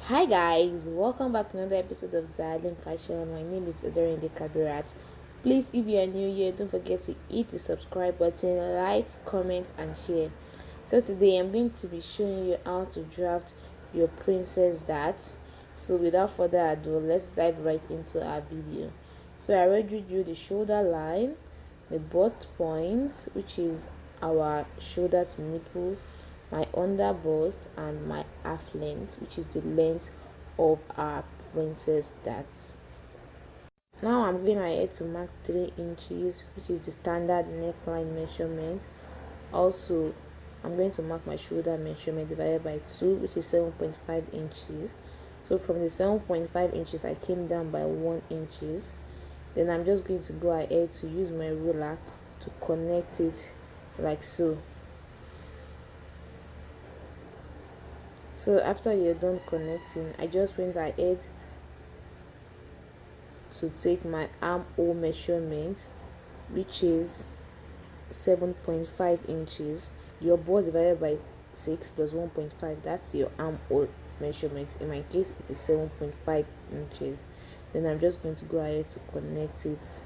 Hi guys, welcome back to another episode of Zalim Fashion. My name is Odorinde Kabirat. Please, if you are new here, don't forget to hit the subscribe button, like, comment, and share. So today I'm going to be showing you how to draft your princess darts. So without further ado, let's dive right into our video. So I already drew the shoulder line, the bust point, which is our shoulder to nipple, my under bust, and my half length, which is the length of our princess dart. Now I'm going ahead to mark 3 inches, which is the standard neckline measurement. Also, I'm going to mark my shoulder measurement divided by 2, which is 7.5 inches. So from the 7.5 inches I came down by 1 inches. Then I'm just going to go ahead to use my ruler to connect it like so. So after you're done connecting, I just went ahead to take my armhole measurement, which is 7.5 inches. Your bust divided by 6 plus 1.5, that's your armhole measurement. In my case, it is 7.5 inches. Then I'm just going to go ahead to connect it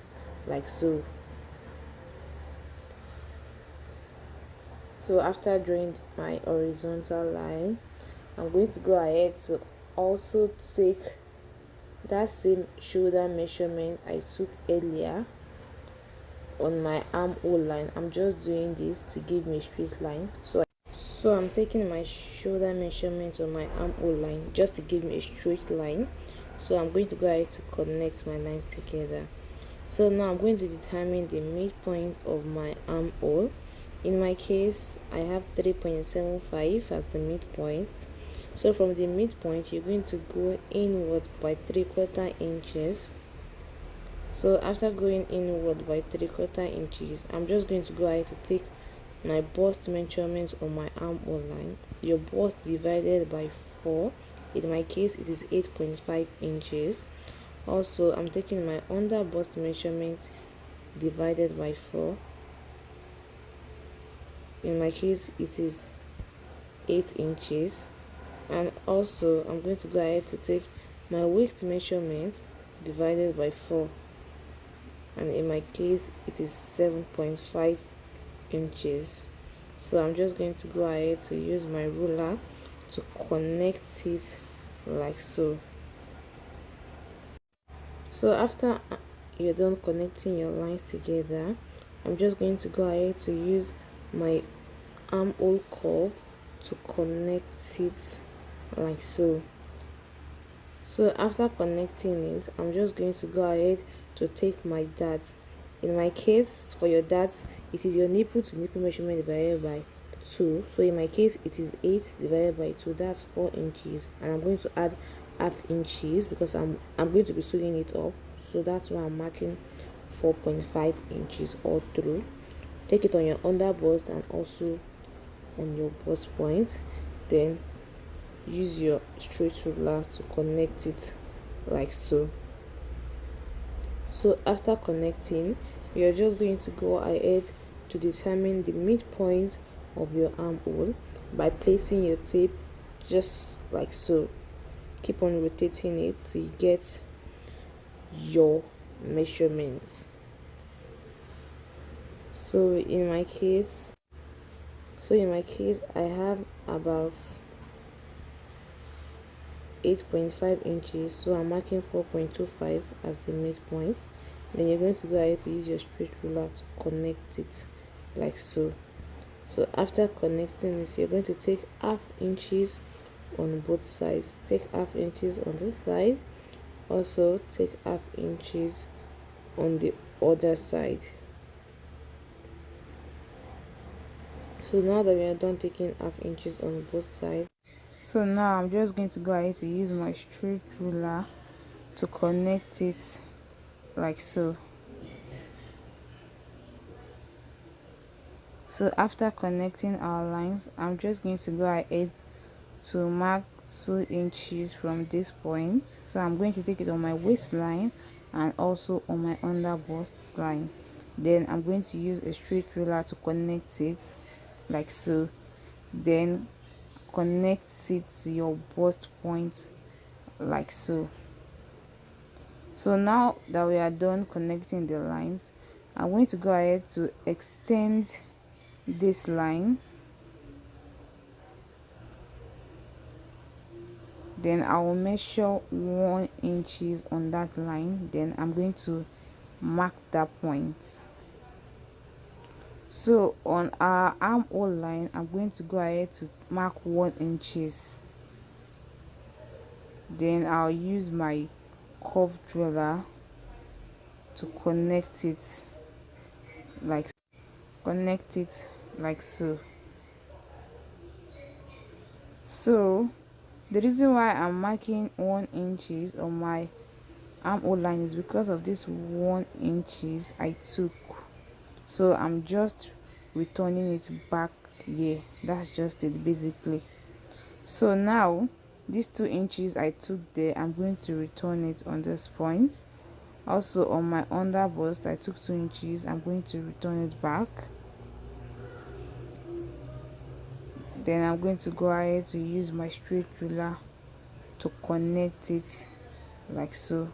like so. So after drawing my horizontal line, I'm going to go ahead to also take that same shoulder measurement I took earlier on my armhole line. I'm just doing this to give me a straight line. So I'm taking my shoulder measurement on my armhole line just to give me a straight line. So I'm going to go ahead to connect my lines together. So now I'm going to determine the midpoint of my armhole. In my case, I have 3.75 as the midpoint. So from the midpoint, you're going to go inward by 3/4 inches. So after going inward by 3/4 inches, I'm just going to go ahead to take my bust measurement on my armhole line. Your bust divided by 4. In my case, it is 8.5 inches. Also, I'm taking my under bust measurement divided by 4. In my case, it is 8 inches. And also I'm going to go ahead to take my waist measurement divided by 4, and in my case it is 7.5 inches. So I'm just going to go ahead to use my ruler to connect it like so. So after you're done connecting your lines together, I'm just going to go ahead to use my armhole curve to connect it like so. So after connecting it, I'm just going to go ahead to take my darts. In my case, for your darts, it is your nipple to nipple measurement divided by 2. So in my case, it is 8 divided by 2, that's 4 inches. And I'm going to add half inches because I'm going to be sewing it up. So that's why I'm marking 4.5 inches all through. Take it on your under bust and also on your bust point. Then use your straight ruler to connect it like so. So after connecting, you're just going to go ahead to determine the midpoint of your armhole by placing your tape just like so. Keep on rotating it till you get your measurement. So in my case I have about 8.5 inches, so I'm marking 4.25 as the midpoint. Then you're going to go ahead to use your straight ruler to connect it like so. So after connecting this, you're going to take half inches on both sides. Take half inches on this side, also take half inches on the other side. So now that we are done taking half inches on both sides, so now I'm just going to go ahead to use my straight ruler to connect it like so. So after connecting our lines, I'm just going to go ahead to mark 2 inches from this point. So I'm going to take it on my waistline and also on my under bust line. Then I'm going to use a straight ruler to connect it like so. Then connect it to your bust point like so. So now that we are done connecting the lines, I'm going to go ahead to extend this line. Then I will measure 1 inches on that line. Then I'm going to mark that point. So on our armhole line, I'm going to go ahead to mark 1 inches. Then I'll use my curve driller to connect it like so. So the reason why I'm marking 1 inches on my armhole line is because of this 1 inches I took. So I'm just returning it back here. That's just it basically. So now these 2 inches I took there, I'm going to return it on this point. Also on my under bust, I took 2 inches. I'm going to return it back. Then I'm going to go ahead to use my straight ruler to connect it like so.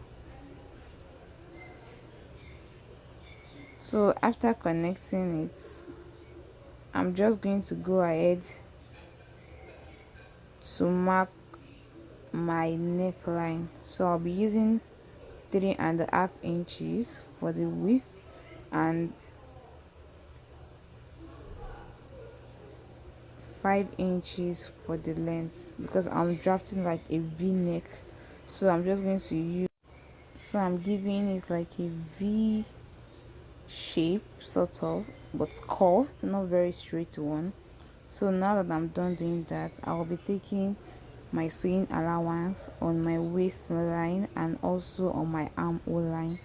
So after connecting it, I'm just going to go ahead to mark my neckline. So I'll be using 3.5 inches for the width and 5 inches for the length, because I'm drafting like a v-neck. So I'm just going to use, so I'm giving it like a v shape sort of, but curved, not very straight one. So now that I'm done doing that, I will be taking my sewing allowance on my waistline and also on my armhole line.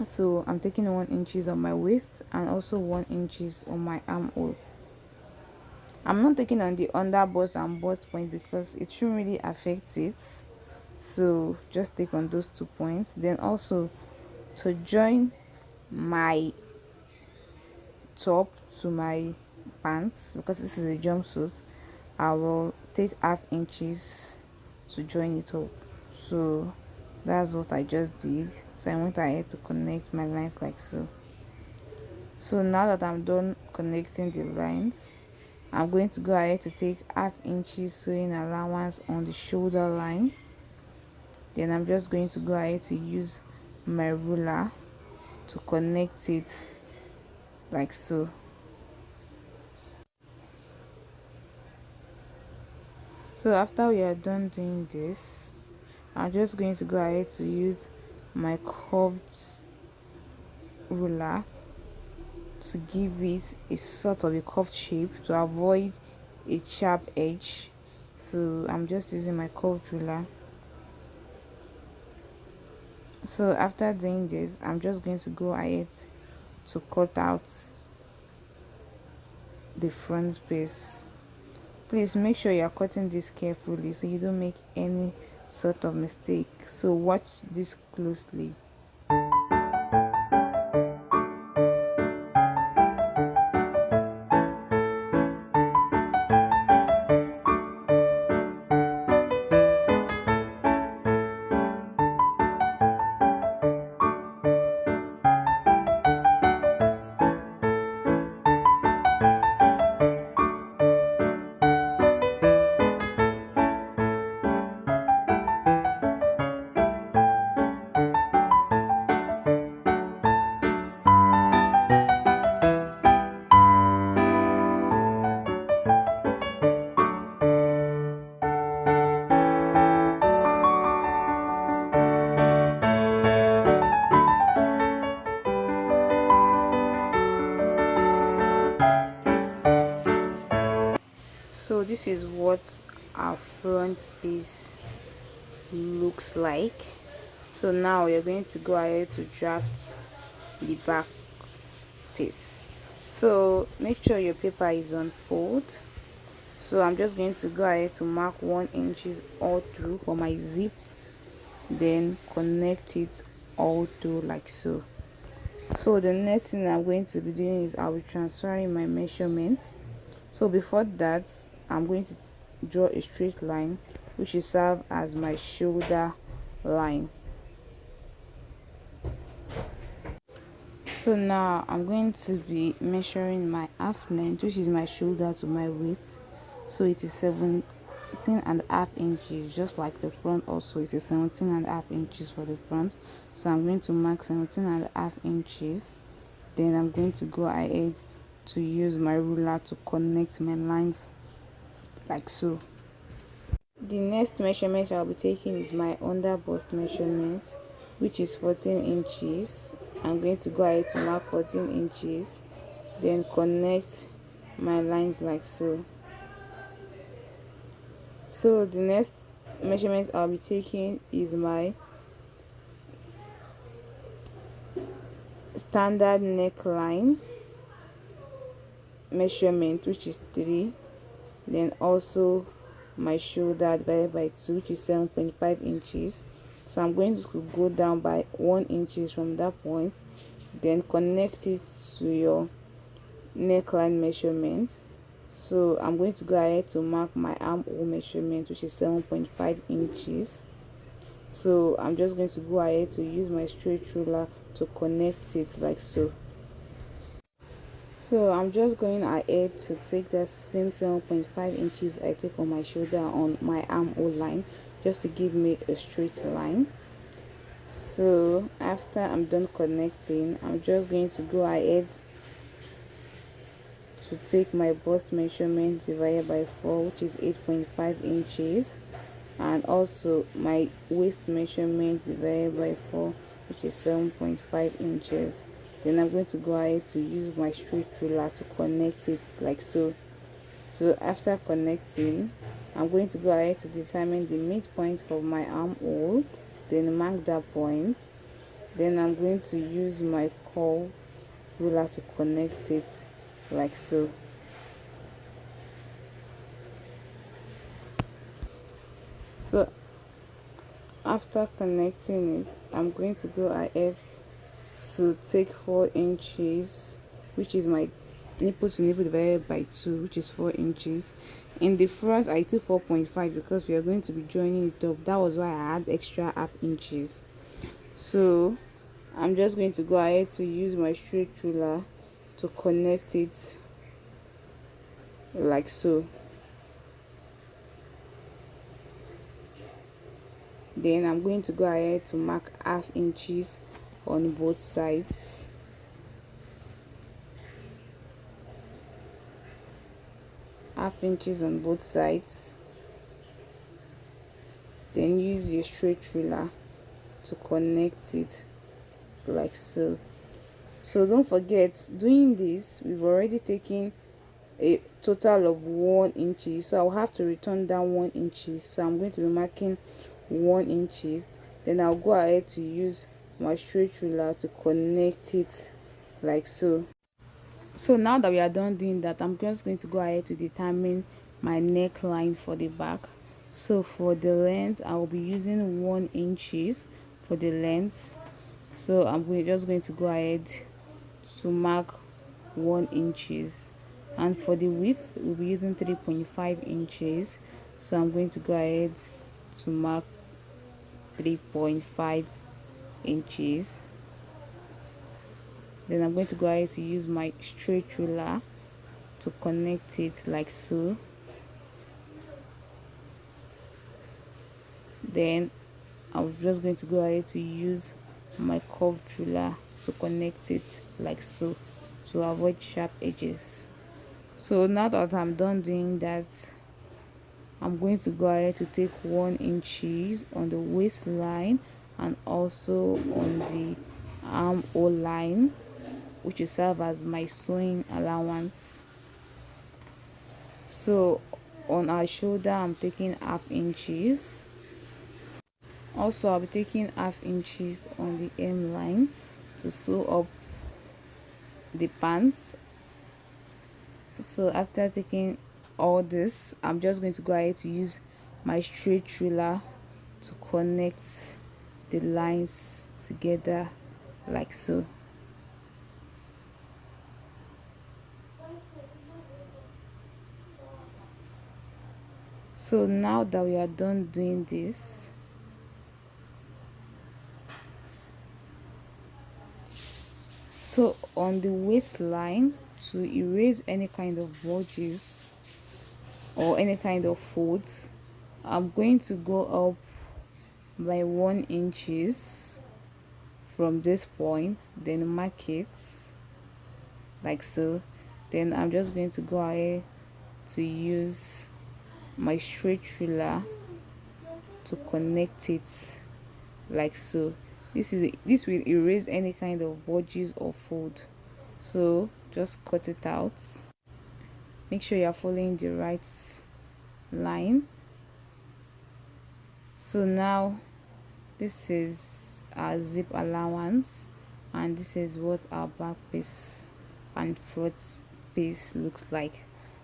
So I'm taking 1 inches on my waist and also 1 inches on my armhole. I'm not taking on the under bust and bust point because it shouldn't really affect it. So just take on those 2 points. Then also to join my top to my pants, because this is a jumpsuit, I will take 0.5 inches to join it up. So that's what I just did. So I went ahead to connect my lines like so. So now that I'm done connecting the lines, I'm going to go ahead to take 0.5 inches sewing allowance on the shoulder line. Then I'm just going to go ahead to use my ruler to connect it like so. So after we are done doing this, I'm just going to go ahead to use my curved ruler to give it a sort of a curved shape to avoid a sharp edge. So I'm just using my curved ruler. So after doing this, I'm just going to go ahead to cut out the front piece. Please make sure you are cutting this carefully so you don't make any sort of mistake. So watch this closely. So this is what our front piece looks like. So now we are going to go ahead to draft the back piece. So make sure your paper is on fold. So I'm just going to go ahead to mark 1 inches all through for my zip, then connect it all through like so. So the next thing I'm going to be doing is I'll be transferring my measurements. So before that, I'm going to draw a straight line which will serve as my shoulder line. So now I'm going to be measuring my half length, which is my shoulder to my waist. So it is 17.5 inches, just like the front. Also it is 17.5 inches for the front, so I'm going to mark 17.5 inches. Then I'm going to go ahead to use my ruler to connect my lines like so. The next measurement I'll be taking is my under bust measurement, which is 14 inches. I'm going to go ahead to mark 14 inches, then connect my lines like so. So the next measurement I'll be taking is my standard neckline measurement, which is 3, then also my shoulder divided by 2, which is 7.5 inches. So I'm going to go down by 1 inches from that point, then connect it to your neckline measurement. So I'm going to go ahead to mark my armhole measurement, which is 7.5 inches. So I'm just going to go ahead to use my straight ruler to connect it like so. So I'm just going ahead to take that same 7.5 inches I take on my shoulder on my armhole line, just to give me a straight line. So after I'm done connecting, I'm just going to go ahead to take my bust measurement divided by 4, which is 8.5 inches, and also my waist measurement divided by 4, which is 7.5 inches. Then I'm going to go ahead to use my straight ruler to connect it like so. So after connecting, I'm going to go ahead to determine the midpoint of my armhole, then mark that point. Then I'm going to use my curve ruler to connect it like so. So after connecting it, I'm going to go ahead to take 4 inches, which is my nipple to nipple divided by 2, which is 4 inches. In the front I took 4.5 because we are going to be joining it up. That was why I had extra half inches. So I'm just going to go ahead to use my straight ruler to connect it like so. Then I'm going to go ahead to mark half inches on both sides. Half inches on both sides. Then use your straight ruler to connect it like so. So don't forget, doing this we've already taken a total of 1 inches, so I'll have to return down 1 inches. So I'm going to be marking 1 inches. Then I'll go ahead to use my straight ruler to connect it like so. So now that we are done doing that, I'm just going to go ahead to determine my neckline for the back. So for the length, I will be using 1 inches for the length. So I'm just going to go ahead to mark 1 inches, and for the width we'll be using 3.5 inches. So I'm going to go ahead to mark 3.5 inches. Then I'm going to go ahead to use my straight ruler to connect it like so. Then I'm just going to go ahead to use my curved ruler to connect it like so, to avoid sharp edges. So now that I'm done doing that, I'm going to go ahead to take 1 inches on the waistline and also on the armhole line, which will serve as my sewing allowance. So on our shoulder I'm taking half inches. Also I'll be taking half inches on the hem line to sew up the pants. So after taking all this, I'm just going to go ahead to use my straight ruler to connect the lines together like so. So now that we are done doing this, so on the waistline, to erase any kind of bulges or any kind of folds, I'm going to go up by 1 inches from this point, then mark it like so. Then I'm just going to go ahead to use my straight ruler to connect it like so. This will erase any kind of bulges or fold. So just cut it out. Make sure you're following the right line. So now this is our zip allowance, and this is what our back piece and front piece looks like.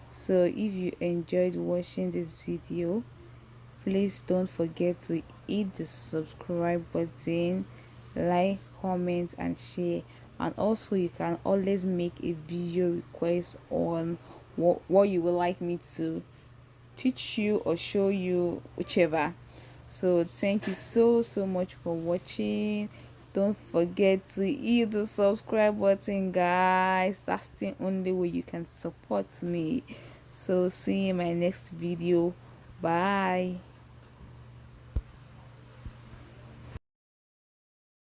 So if you enjoyed watching this video, please don't forget to hit the subscribe button, like, comment and share. And also you can always make a video request on what you would like me to teach you or show you, whichever. So thank you so much for watching. Don't forget to hit the subscribe button, guys. That's the only way you can support me. So see you in my next video. Bye.